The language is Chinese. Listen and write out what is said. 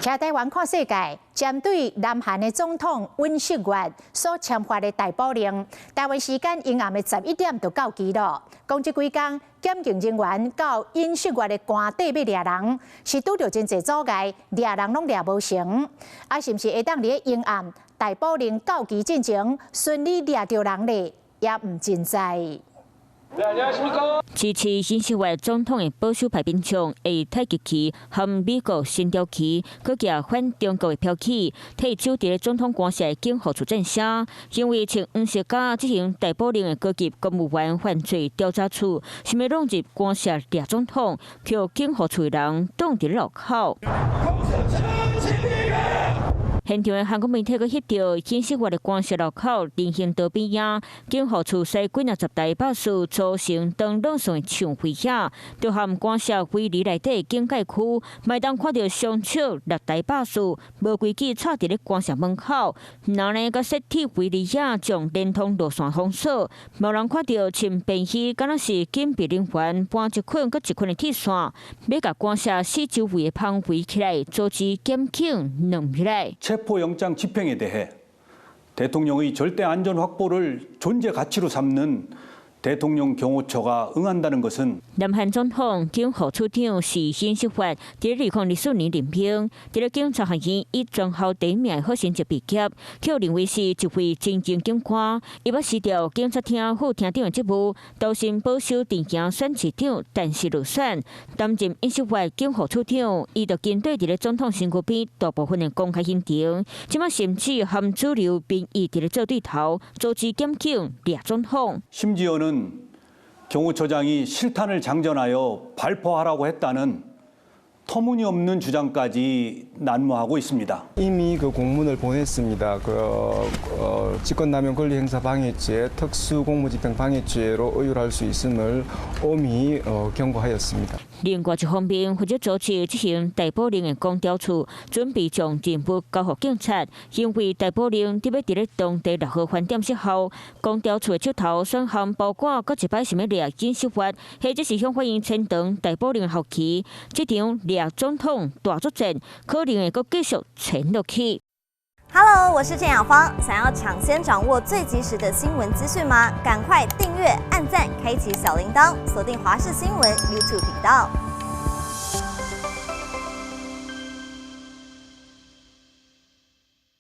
徛台湾看世界，针对南韩的总统尹锡悦所签发的逮捕令，台湾时间阴暗的11点就到期了。讲这几天，检警人员到尹锡悦的官邸要抓人，是拄着真侪阻碍，抓人拢抓无成。啊，是毋是会当伫阴暗逮捕令到期进前顺利抓着人呢？也唔真知。 支持尹锡悦总统的保守派民众以太极旗和美国新条旗，佮举反中国的标旗，替守伫总统官舍的警务处镇声。因为穿黄色甲执行逮捕令的高级公务员犯罪调查处，想要弄入官舍抓总统，被警务处的人挡伫路口。 现场的韩国媒体佮翕到尹锡悦的官舍路口人行道边仔，警务处使几十台巴士组成当朗诵的唱会遐，就含官舍围篱内底警戒区，麦当看到上少6台巴士无规矩插伫咧官舍门口，然后呢，佮设铁围篱遐将连通路线封锁，无人看到穿便衣，敢若是警备人员搬一捆佮一捆的铁线，要甲官舍四周围的棚围起来，阻止检警弄起来。 체포영장 집행에 대해 대통령의 절대 안전 확보를 존재 가치로 삼는 대통령 경호처가 응한다는 것은 南韩总统警务处长是尹锡悦，伫2004年任命，伫咧警察学院以全校第一名的好成绩毕业，却认为是一位真正警官。伊要辞掉警察厅副厅长的职务，投身保守阵营选市长，但是落选。担任尹锡悦警务处长，伊就跟对伫咧总统身躯边大部分的公开行程，即马甚至含主流兵役伫咧做对头，阻止检警抓总统。 심지어는 경호처장이 실탄을 장전하여 발포하라고 했다는 터무니없는 주장까지 난무하고 있습니다. 이미 그 공문을 보냈습니다. 직권남용 권리행사 방해죄, 특수공무집행 방해죄로 의율할 수 있음을 엄히 경고하였습니다. 另外一方面，负责组织执行逮捕令的公调处准备将任务交予警察，因为逮捕令得要伫咧当地6号饭店失效。公调处的手头选项包括搁一摆想要抓尹锡悦，或者是向法院签长逮捕令的后期，这场抓总统大作战可能会搁继续沉落去。 Hello， 我是郑雅芳。想要抢先掌握最及时的新闻资讯吗？赶快订阅、按赞、开启小铃铛，锁定华视新闻 YouTube 频道。